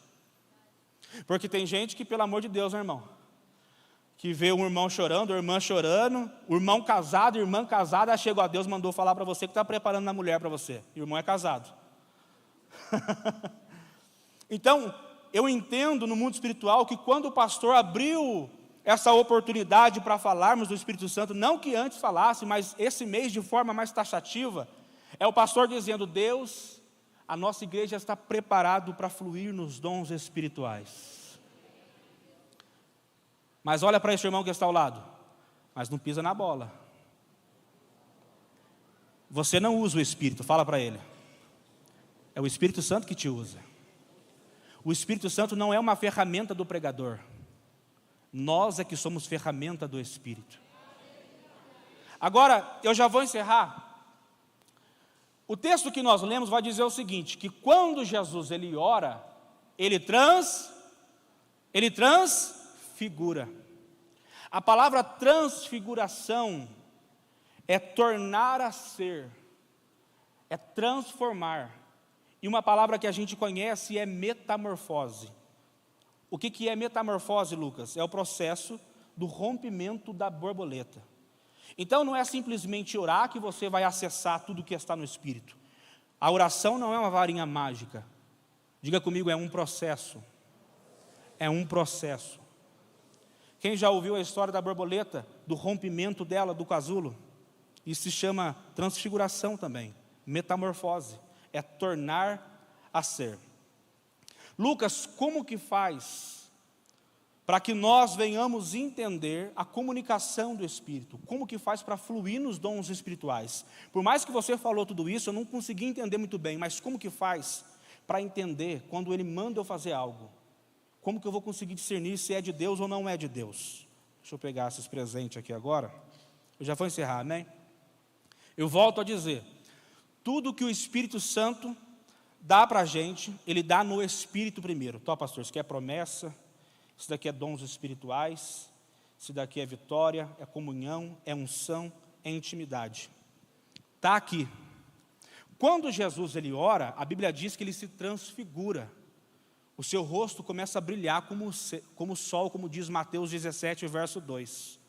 Speaker 1: Porque tem gente que, pelo amor de Deus, meu irmão, que vê um irmão chorando, a irmã chorando, o irmão casado, a irmã casada, chegou a Deus, mandou falar para você que está preparando a mulher para você, e o irmão é casado. Então, eu entendo no mundo espiritual que quando o pastor abriu essa oportunidade para falarmos do Espírito Santo, não que antes falasse, mas esse mês de forma mais taxativa, é o pastor dizendo, Deus, a nossa igreja está preparado para fluir nos dons espirituais. Mas olha para esse irmão que está ao lado, mas não pisa na bola. Você não usa o Espírito, fala para ele. É o Espírito Santo que te usa. O Espírito Santo não é uma ferramenta do pregador. Nós é que somos ferramenta do Espírito. Agora, eu já vou encerrar. O texto que nós lemos vai dizer o seguinte, que quando Jesus ele ora, ele transfigura. A palavra transfiguração é tornar a ser, é transformar. E uma palavra que a gente conhece é metamorfose. O que é metamorfose, Lucas? É o processo do rompimento da borboleta. Então não é simplesmente orar que você vai acessar tudo que está no Espírito. A oração não é uma varinha mágica. Diga comigo, é um processo. É um processo. Quem já ouviu a história da borboleta, do rompimento dela, do casulo? Isso se chama transfiguração também, metamorfose, é tornar a ser. Lucas, como que faz para que nós venhamos entender a comunicação do Espírito? Como que faz para fluir nos dons espirituais? Por mais que você falou tudo isso, eu não consegui entender muito bem, mas como que faz para entender quando Ele manda eu fazer algo? Como que eu vou conseguir discernir se é de Deus ou não é de Deus? Deixa eu pegar esses presentes aqui agora. Eu já vou encerrar, amém? Eu volto a dizer, tudo que o Espírito Santo dá para a gente, Ele dá no Espírito primeiro. Então, pastor, isso aqui é promessa, isso daqui é dons espirituais, isso daqui é vitória, é comunhão, é unção, é intimidade. Está aqui. Quando Jesus ele ora, a Bíblia diz que ele se transfigura. O seu rosto começa a brilhar como o sol, como diz Mateus 17, verso 2.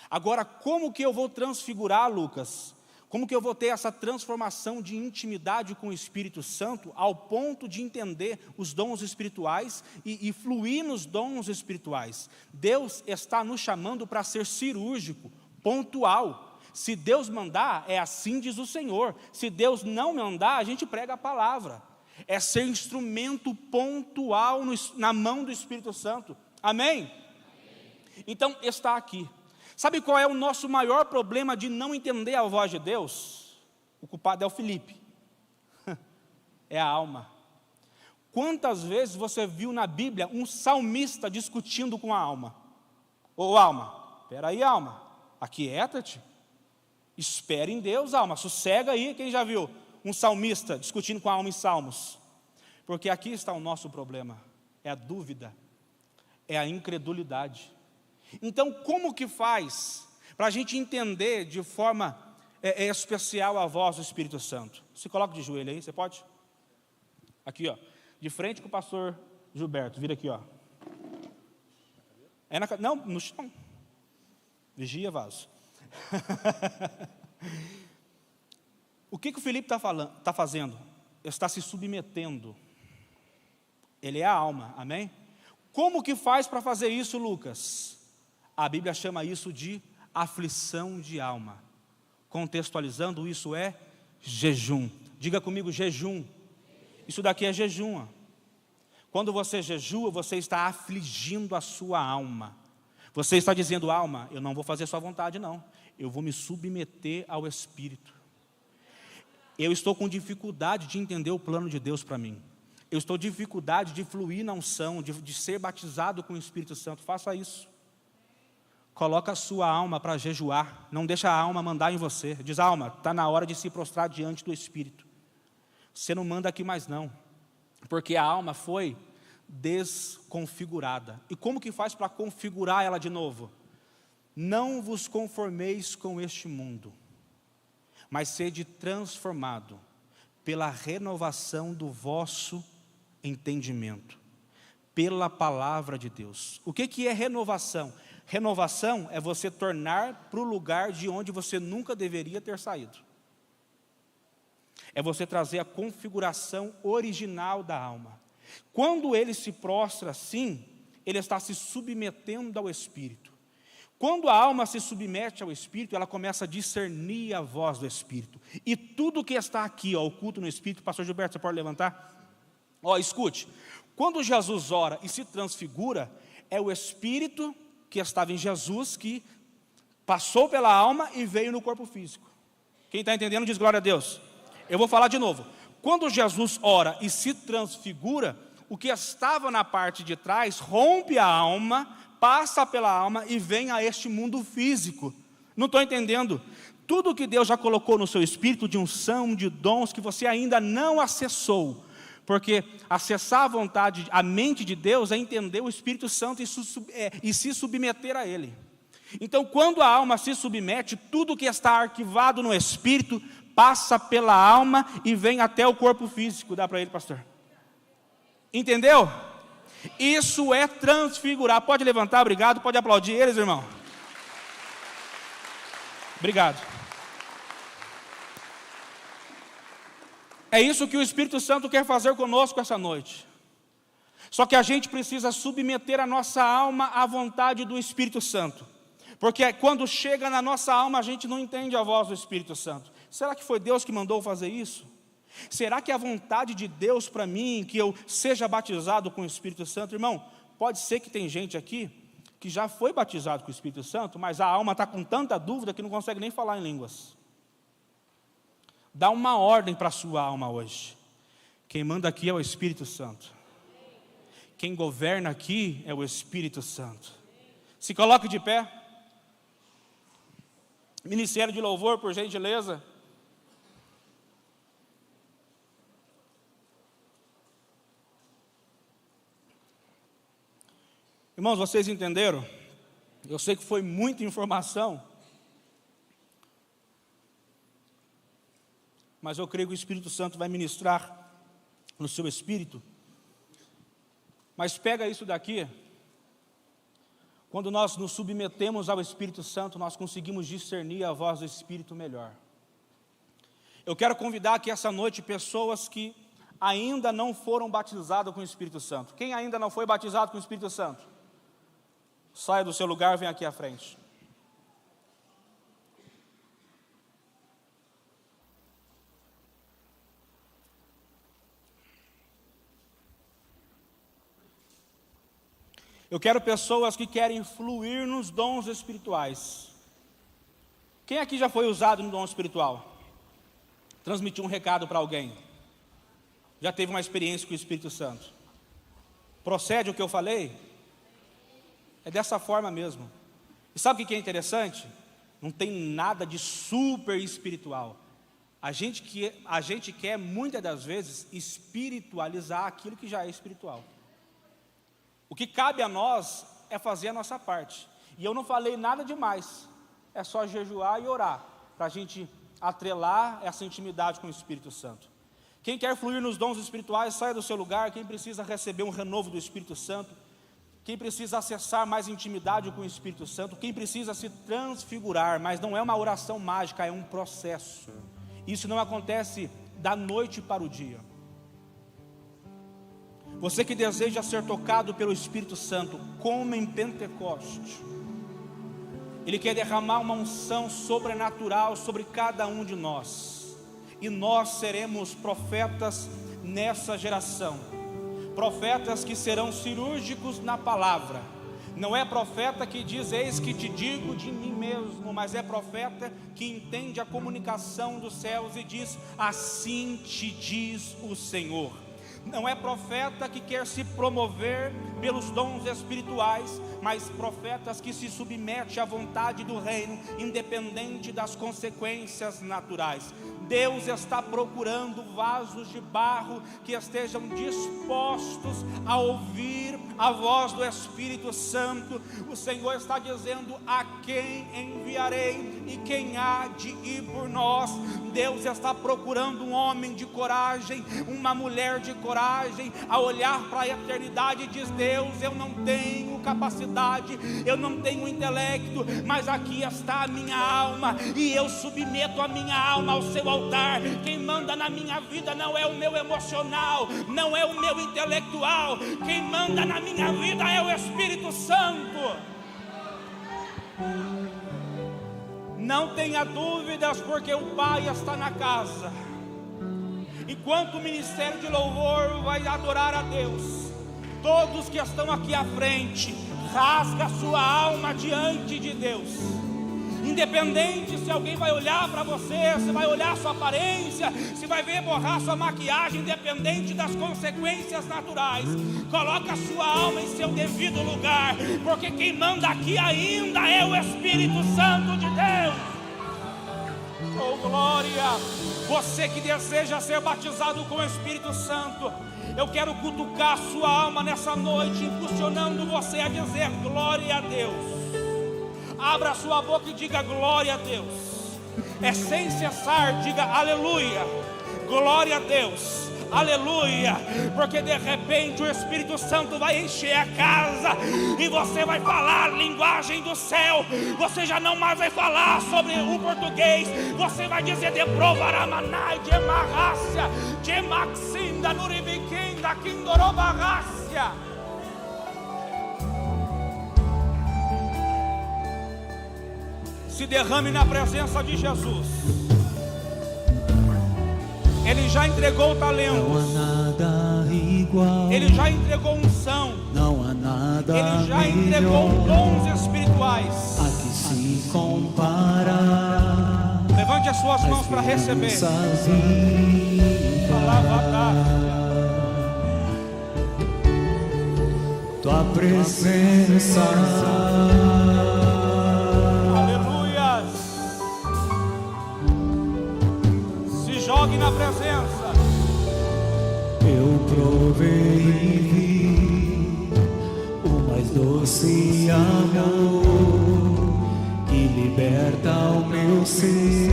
Speaker 1: Agora, como que eu vou transfigurar, Lucas? Como que eu vou ter essa transformação de intimidade com o Espírito Santo ao ponto de entender os dons espirituais e fluir nos dons espirituais? Deus está nos chamando para ser cirúrgico, pontual. Se Deus mandar, é assim diz o Senhor. Se Deus não mandar, a gente prega a palavra. É ser instrumento pontual na mão do Espírito Santo. Amém? Então, está aqui. Sabe qual é o nosso maior problema de não entender a voz de Deus? O culpado é o Felipe. É a alma. Quantas vezes você viu na Bíblia um salmista discutindo com a alma? Ô alma, espera aí alma, aquieta-te. Espere em Deus, alma, sossega aí. Quem já viu um salmista discutindo com a alma em salmos? Porque aqui está o nosso problema. É a dúvida, é a incredulidade. Então, como que faz para a gente entender de forma especial a voz do Espírito Santo? Se coloca de joelho aí, você pode? Aqui, ó, de frente com o pastor Gilberto, vira aqui, ó. Não, no chão. Vigia, vaso. O que o Felipe está fazendo? Está se submetendo. Ele é a alma, amém? Como que faz para fazer isso, Lucas? A Bíblia chama isso de aflição de alma. Contextualizando, isso é jejum. Diga comigo, jejum. Isso daqui é jejum. Ó. Quando você jejua, você está afligindo a sua alma. Você está dizendo, alma, eu não vou fazer sua vontade não. Eu vou me submeter ao Espírito. Eu estou com dificuldade de entender o plano de Deus para mim. Eu estou com dificuldade de fluir na unção, de ser batizado com o Espírito Santo. Faça isso. Coloca a sua alma para jejuar. Não deixa a alma mandar em você. Diz, alma, está na hora de se prostrar diante do Espírito. Você não manda aqui mais não. Porque a alma foi desconfigurada. E como que faz para configurar ela de novo? Não vos conformeis com este mundo, mas sede transformado pela renovação do vosso entendimento, pela palavra de Deus. O que é renovação? Renovação é você tornar para o lugar de onde você nunca deveria ter saído. É você trazer a configuração original da alma. Quando ele se prostra assim, ele está se submetendo ao Espírito. Quando a alma se submete ao Espírito, ela começa a discernir a voz do Espírito. E tudo que está aqui, ó, oculto no Espírito, pastor Gilberto, você pode levantar? Ó, escute, quando Jesus ora e se transfigura, é o Espírito que estava em Jesus, que passou pela alma e veio no corpo físico. Quem está entendendo diz glória a Deus. Eu vou falar de novo. Quando Jesus ora e se transfigura, o que estava na parte de trás rompe a alma, passa pela alma e vem a este mundo físico. Não estou entendendo. Tudo que Deus já colocou no seu espírito de unção, de dons, que você ainda não acessou. Porque acessar a vontade, a mente de Deus é entender o Espírito Santo e se submeter a Ele. Então, quando a alma se submete, tudo que está arquivado no Espírito passa pela alma e vem até o corpo físico. Dá para ele, pastor? Entendeu? Isso é transfigurar. Pode levantar, obrigado. Pode aplaudir eles, irmão. Obrigado. É isso que o Espírito Santo quer fazer conosco essa noite. Só que a gente precisa submeter a nossa alma à vontade do Espírito Santo. Porque quando chega na nossa alma, a gente não entende a voz do Espírito Santo. Será que foi Deus que mandou fazer isso? Será que é a vontade de Deus para mim, que eu seja batizado com o Espírito Santo? Irmão, pode ser que tem gente aqui que já foi batizado com o Espírito Santo, mas a alma está com tanta dúvida que não consegue nem falar em línguas. Dá uma ordem para a sua alma hoje. Quem manda aqui é o Espírito Santo. Quem governa aqui é o Espírito Santo. Se coloque de pé. Ministério de louvor, por gentileza. Irmãos, vocês entenderam? Eu sei que foi muita informação, mas eu creio que o Espírito Santo vai ministrar no seu espírito. Mas pega isso daqui. Quando nós nos submetemos ao Espírito Santo, nós conseguimos discernir a voz do Espírito melhor. Eu quero convidar aqui essa noite pessoas que ainda não foram batizadas com o Espírito Santo. Quem ainda não foi batizado com o Espírito Santo? Saia do seu lugar, vem aqui à frente. Eu quero pessoas que querem fluir nos dons espirituais. Quem aqui já foi usado no dom espiritual? Transmitir um recado para alguém. Já teve uma experiência com o Espírito Santo. Procede o que eu falei? É dessa forma mesmo. E sabe o que é interessante? Não tem nada de super espiritual. A gente quer muitas das vezes espiritualizar aquilo que já é espiritual. O que cabe a nós é fazer a nossa parte. E eu não falei nada demais. É só jejuar e orar, para a gente atrelar essa intimidade com o Espírito Santo. Quem quer fluir nos dons espirituais, saia do seu lugar. Quem precisa receber um renovo do Espírito Santo, quem precisa acessar mais intimidade com o Espírito Santo, quem precisa se transfigurar, mas não é uma oração mágica, é um processo. Isso não acontece da noite para o dia. Você que deseja ser tocado pelo Espírito Santo, como em Pentecoste, Ele quer derramar uma unção sobrenatural sobre cada um de nós, e nós seremos profetas nessa geração, profetas que serão cirúrgicos na palavra. Não é profeta que diz, eis que te digo de mim mesmo, mas é profeta que entende a comunicação dos céus e diz, assim te diz o Senhor. Não é profeta que quer se promover pelos dons espirituais, mas profetas que se submetem à vontade do reino, independente das consequências naturais. Deus está procurando vasos de barro que estejam dispostos a ouvir a voz do Espírito Santo. O Senhor está dizendo, a quem enviarei e quem há de ir por nós? Deus está procurando um homem de coragem, uma mulher de coragem, a olhar para a eternidade e diz, Deus, eu não tenho capacidade, eu não tenho intelecto, mas aqui está a minha alma, e eu submeto a minha alma ao seu altar. Quem manda na minha vida não é o meu emocional, não é o meu intelectual, quem manda na minha vida é o Espírito Santo. Não tenha dúvidas, porque o Pai está na casa. Enquanto o ministério de louvor vai adorar a Deus, todos que estão aqui à frente, rasga a sua alma diante de Deus Independente se alguém vai olhar para você, se vai olhar sua aparência, se vai ver borrar sua maquiagem, independente das consequências naturais, coloca a sua alma em seu devido lugar, porque quem manda aqui ainda é o Espírito Santo de Deus. Oh glória! Você que deseja ser batizado com o Espírito Santo, eu quero cutucar a sua alma nessa noite, impulsionando você a dizer glória a Deus. Abra sua boca e diga glória a Deus. É sem cessar, diga aleluia. Glória a Deus, aleluia. Porque de repente o Espírito Santo vai encher a casa e você vai falar linguagem do céu. Você já não mais vai falar sobre o português. Você vai dizer de provaramanai, de marrácia, de maxinda, nuribiquinda, quindorobarrácia. Se derrame na presença de Jesus. Ele já entregou talentos.
Speaker 2: Não há nada igual.
Speaker 1: Ele já entregou unção.
Speaker 2: Não há nada
Speaker 1: Ele já
Speaker 2: melhor.
Speaker 1: entregou dons espirituais.
Speaker 2: A que se compara.
Speaker 1: Levante as suas mãos para receber.
Speaker 2: Esperança viva. Tua presença.
Speaker 1: Jogue na presença.
Speaker 2: Eu provei e vi o mais doce amor que liberta o meu ser.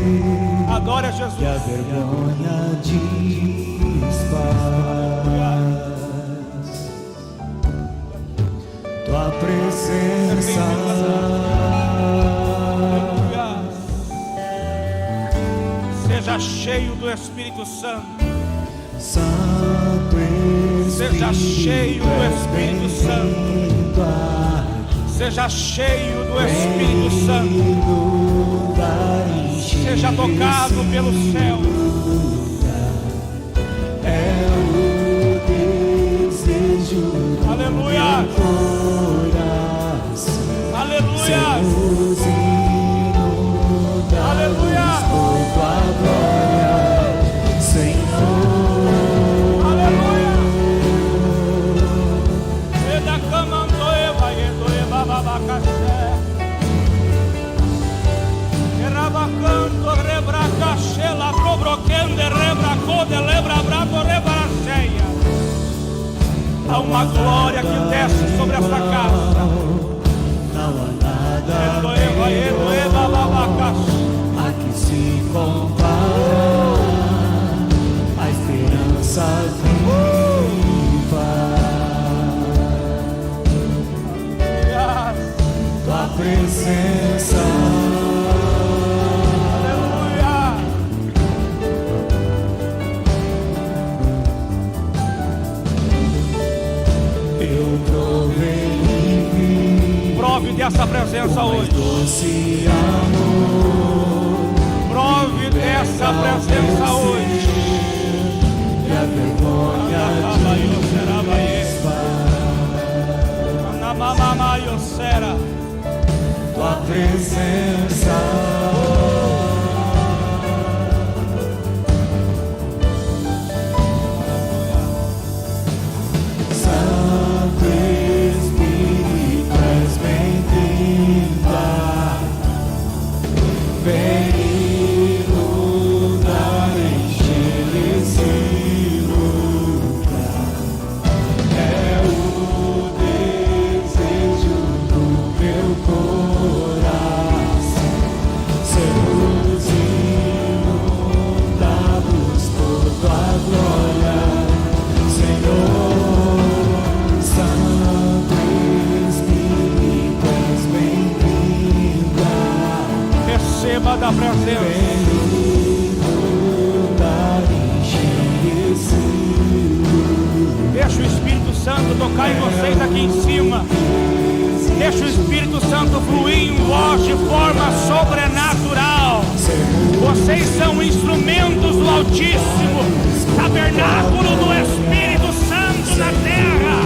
Speaker 1: Adore a Jesus.
Speaker 2: E a vergonha desfaz. Tua presença.
Speaker 1: Seja cheio do Espírito Santo.
Speaker 2: Santo Espírito.
Speaker 1: Seja cheio do Espírito Santo. Seja cheio do Espírito Santo. Seja tocado pelo céu.
Speaker 2: É o desejo.
Speaker 1: Aleluia. Aleluia. Aleluia.
Speaker 2: Tua glória, Senhor.
Speaker 1: Aleluia. Eda camandoeva, edoeva, babacaxé. Erabacanto, rebracaxela, probroquende, rebracode, lebrabrato, rebraceia. Há uma glória que desce sobre esta casa.
Speaker 2: Não há nada
Speaker 1: Edoeva, edoeva, babacaxé.
Speaker 2: a que se compara a esperança viva. Tua presença.
Speaker 1: Aleluia.
Speaker 2: Eu provei e vi.
Speaker 1: Prove dessa presença hoje.
Speaker 2: Doce amor.
Speaker 1: Prove dessa presença hoje.
Speaker 2: E a vergonha
Speaker 1: Anamamamaiocera.
Speaker 2: tua presença. Santo Espírito, és bem-vinda. Vem inundar, encher esse lugar. É o desejo do meu coração. Sermos inundados por tua glória, Senhor. Santo Espírito, és bem-vinda.
Speaker 1: Receba da presença. Deixa o Espírito Santo tocar em vocês aqui em cima. Deixa o Espírito Santo fluir em vós de forma sobrenatural. Vocês são instrumentos do Altíssimo, tabernáculo do Espírito Santo na terra.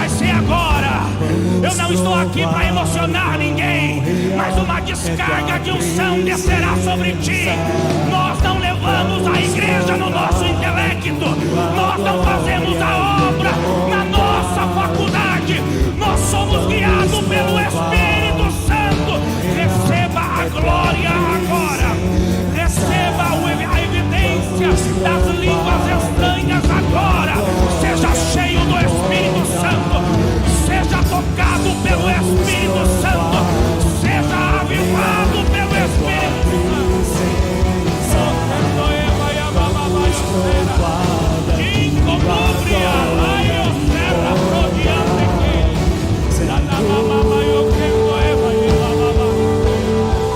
Speaker 1: vai ser agora. Eu não estou aqui para emocionar ninguém, mas uma descarga de unção descerá sobre ti. Nós não levamos a igreja no nosso intelecto, nós não fazemos a obra na nossa faculdade, nós somos guiados pelo Espírito Santo. Receba a glória agora, receba a evidência das línguas estranhas agora. Seja cheio do Espírito Santo, seja tocado pelo Espírito Santo, seja avivado pelo Espírito Santo.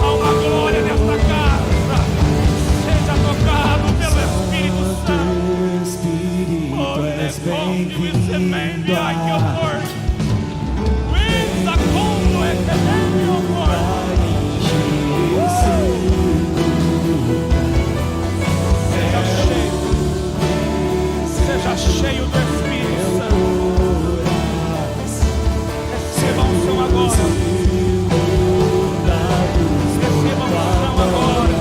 Speaker 1: Há uma glória nesta casa. Seja tocado pelo Espírito Santo. Oh, responde with the man behind your word. With the condo and the man your word. Seja cheio do Espírito Santo. Receba a unção agora. Receba a unção agora.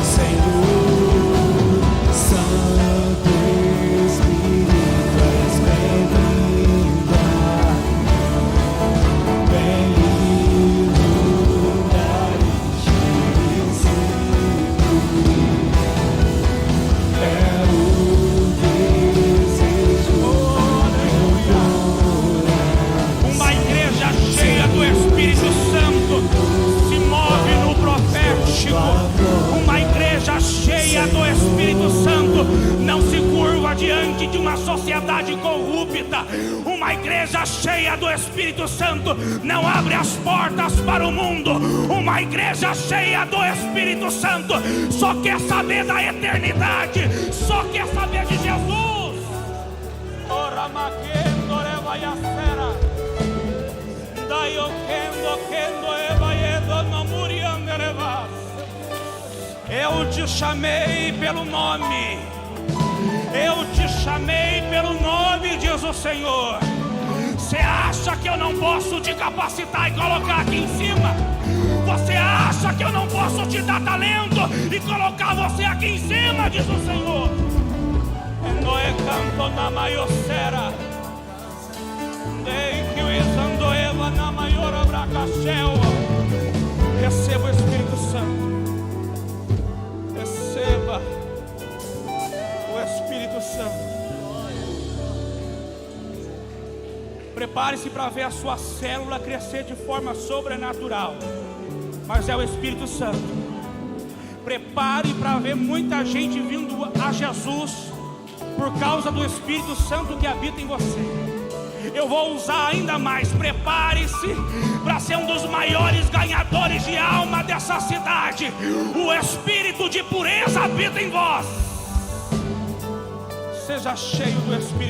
Speaker 2: Senhor, Santo Espírito, és bem-vinda, bem-vindo lugar esquecido. É o desejo
Speaker 1: uma igreja cheia do Espírito Santo se move no profético. Uma igreja cheia do Espírito Santo não se curva diante de uma sociedade corrupta. Uma igreja cheia do Espírito Santo não abre as portas para o mundo. Uma igreja cheia do Espírito Santo só quer saber da eternidade, só quer saber de Jesus. Ora maquendo reva yacera, daio kendo eva yedo no muriande revas. Eu te chamei pelo nome. Eu te chamei pelo nome, diz o Senhor. Você acha que eu não posso te capacitar e colocar aqui em cima? Você acha que eu não posso te dar talento e colocar você aqui em cima, diz o Senhor. Noé canto na maiocera. Dei que o Isandoeva na maior abracachel. Receba o Espírito Santo. Receba o Espírito Santo. Prepare-se para ver a sua célula crescer de forma sobrenatural. Mas é o Espírito Santo. Prepare para ver muita gente vindo a Jesus por causa do Espírito Santo que habita em você. Eu vou usar ainda mais. Prepare-se para ser um dos maiores ganhadores de alma dessa cidade. O Espírito de pureza habita em vós. Seja cheio do Espírito.